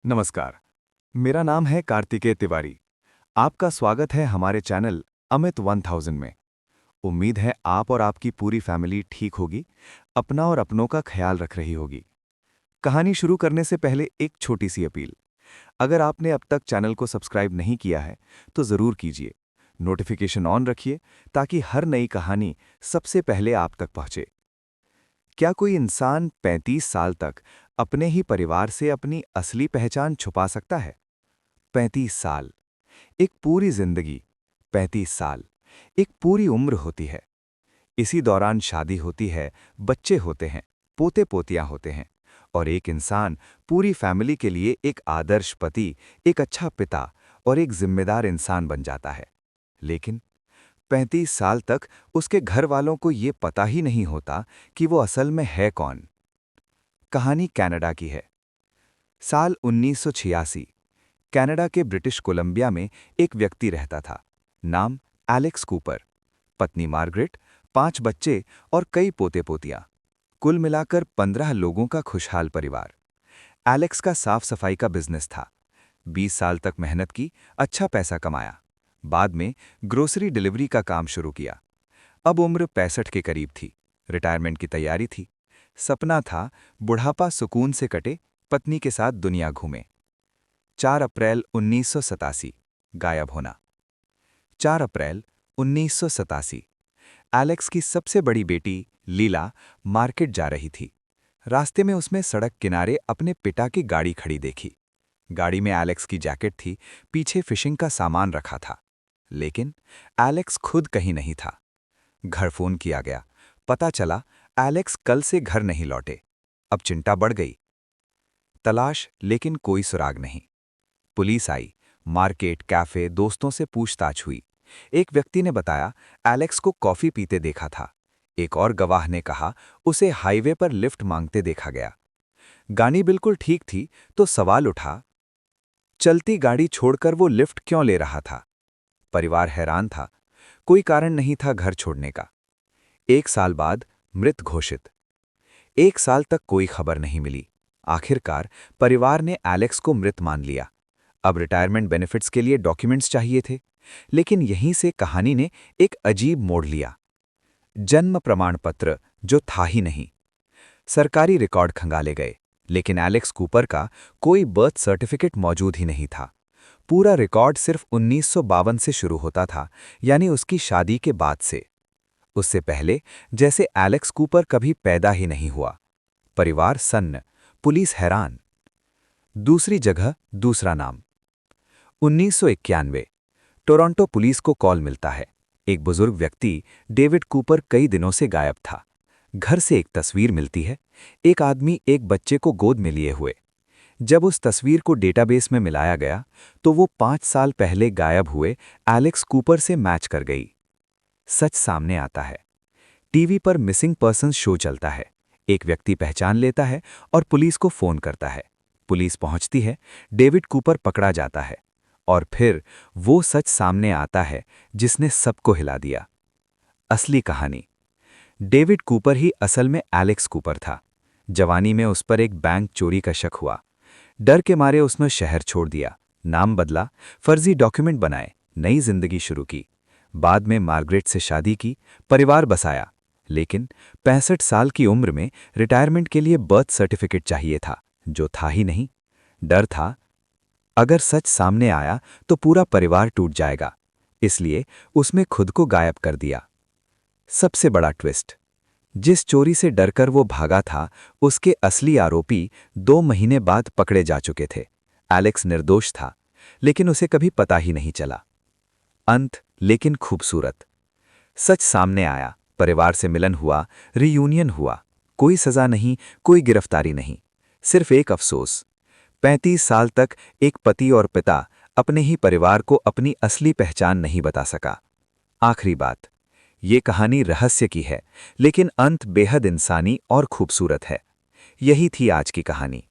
नमस्कार। मेरा नाम है कार्तिकेय तिवारी। आपका स्वागत है हमारे चैनल अमित 1000 में। उम्मीद है आप और आपकी पूरी फैमिली ठीक होगी, अपना और अपनों का ख्याल रख रही होगी। कहानी शुरू करने से पहले एक छोटी सी अपील। अगर आपने अब तक चैनल को सब्सक्राइब नहीं किया है तो ज़रूर कीजिए। नोटिफिकेशन ऑन रखिए ताकि हर नई कहानी सबसे पहले आप तक पहुंचे। क्या कोई इंसान 35 साल तक अपने ही परिवार से अपनी असली पहचान छुपा सकता है? 35 साल, एक पूरी जिंदगी। 35 साल, एक पूरी उम्र होती है। इसी दौरान शादी होती है, बच्चे होते हैं, पोते पोतियां होते हैं, और एक इंसान पूरी फैमिली के लिए एक आदर्श पति, एक अच्छा पिता और एक जिम्मेदार इंसान बन जाता है। लेकिन 35 साल तक उसके घर वालों को ये पता ही नहीं होता कि वो असल में है कौन। कहानी कनाडा की है। साल 1986। कनाडा के ब्रिटिश कोलंबिया में एक व्यक्ति रहता था। नाम एलेक्स कूपर। पत्नी मार्गरेट, 5 बच्चे और कई पोते पोतियां। कुल मिलाकर 15 लोगों का खुशहाल परिवार। एलेक्स का साफ सफाई का बिजनेस था। 20 साल तक मेहनत की, अच्छा पैसा कमाया। बाद में ग्रोसरी डिलीवरी का काम शुरू किया। अब उम्र 65 के करीब थी। रिटायरमेंट की तैयारी थी। सपना था बुढ़ापा सुकून से कटे, पत्नी के साथ दुनिया घूमे। 4 अप्रैल 1987। गायब होना। 4 अप्रैल 1987। एलेक्स की सबसे बड़ी बेटी लीला मार्केट जा रही थी। रास्ते में उसने सड़क किनारे अपने पिता की गाड़ी खड़ी देखी। गाड़ी में एलेक्स की जैकेट थी, पीछे फिशिंग का सामान रखा था। लेकिन एलेक्स खुद कहीं नहीं था। घर फोन किया गया। पता चला एलेक्स कल से घर नहीं लौटे। अब चिंता बढ़ गई। तलाश, लेकिन कोई सुराग नहीं। पुलिस आई। मार्केट, कैफे, दोस्तों से पूछताछ हुई। एक व्यक्ति ने बताया एलेक्स को कॉफी पीते देखा था। एक और गवाह ने कहा उसे हाईवे पर लिफ्ट मांगते देखा गया। गाड़ी बिल्कुल ठीक थी तो सवाल उठा, चलती गाड़ी छोड़कर वो लिफ्ट क्यों ले रहा था? परिवार हैरान था। कोई कारण नहीं था घर छोड़ने का। 1 साल बाद मृत घोषित। 1 साल तक कोई खबर नहीं मिली। आखिरकार परिवार ने एलेक्स को मृत मान लिया। अब रिटायरमेंट बेनिफिट्स के लिए डॉक्यूमेंट्स चाहिए थे। लेकिन यहीं से कहानी ने एक अजीब मोड़ लिया। जन्म प्रमाण पत्र जो था ही नहीं। सरकारी रिकॉर्ड खंगाले गए, लेकिन एलेक्स कूपर का कोई बर्थ सर्टिफिकेट मौजूद ही नहीं था। पूरा रिकॉर्ड सिर्फ 1952 से शुरू होता था, यानी उसकी शादी के बाद से। उससे पहले जैसे एलेक्स कूपर कभी पैदा ही नहीं हुआ। परिवार सन्न, पुलिस हैरान। दूसरी जगह, दूसरा नाम। 1991। टोरंटो पुलिस को कॉल मिलता है। एक बुजुर्ग व्यक्ति डेविड कूपर कई दिनों से गायब था। घर से एक तस्वीर मिलती है, एक आदमी एक बच्चे को गोद में लिए हुए। जब उस तस्वीर को डेटाबेस में मिलाया गया तो वो 5 साल पहले गायब हुए एलेक्स कूपर से मैच कर गई। सच सामने आता है। टीवी पर मिसिंग पर्सन्स शो चलता है। एक व्यक्ति पहचान लेता है और पुलिस को फोन करता है। पुलिस पहुंचती है, डेविड कूपर पकड़ा जाता है। और फिर वो सच सामने आता है जिसने सबको हिला दिया। असली कहानी। डेविड कूपर ही असल में एलेक्स कूपर था। जवानी में उस पर एक बैंक चोरी का शक हुआ। डर के मारे उसने शहर छोड़ दिया, नाम बदला, फर्जी डॉक्यूमेंट बनाए, नई जिंदगी शुरू की। बाद में मार्गरेट से शादी की, परिवार बसाया। लेकिन 65 साल की उम्र में रिटायरमेंट के लिए बर्थ सर्टिफिकेट चाहिए था, जो था ही नहीं। डर था अगर सच सामने आया तो पूरा परिवार टूट जाएगा, इसलिए उसने खुद को गायब कर दिया। सबसे बड़ा ट्विस्ट, जिस चोरी से डरकर वो भागा था, उसके असली आरोपी 2 महीने बाद पकड़े जा चुके थे। एलेक्स निर्दोष था, लेकिन उसे कभी पता ही नहीं चला। अंत लेकिन खूबसूरत। सच सामने आया, परिवार से मिलन हुआ, रियूनियन हुआ। कोई सजा नहीं, कोई गिरफ्तारी नहीं, सिर्फ एक अफसोस। 35 साल तक एक पति और पिता अपने ही परिवार को अपनी असली पहचान नहीं बता सका। आखिरी बात, ये कहानी रहस्य की है, लेकिन अंत बेहद इंसानी और खूबसूरत है। यही थी आज की कहानी।